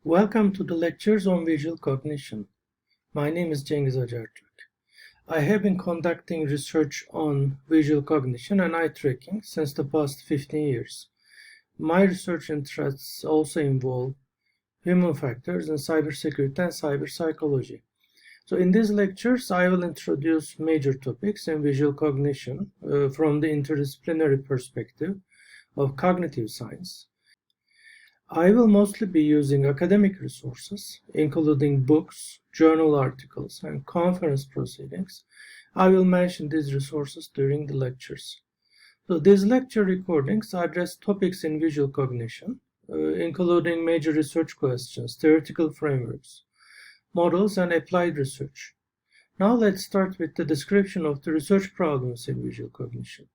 Welcome to the lectures on visual cognition. My name is Cengiz Acarturk. I have been conducting research on visual cognition and eye tracking since the past 15 years. My research interests also involve human factors in cybersecurity and cyber psychology. So in these lectures, I will introduce major topics in visual cognition from the interdisciplinary perspective of cognitive science. I will mostly be using academic resources, including books, journal articles, and conference proceedings. I will mention these resources during the lectures. So these lecture recordings address topics in visual cognition, including major research questions, theoretical frameworks, models, and applied research. Now let's start with the description of the research problems in visual cognition.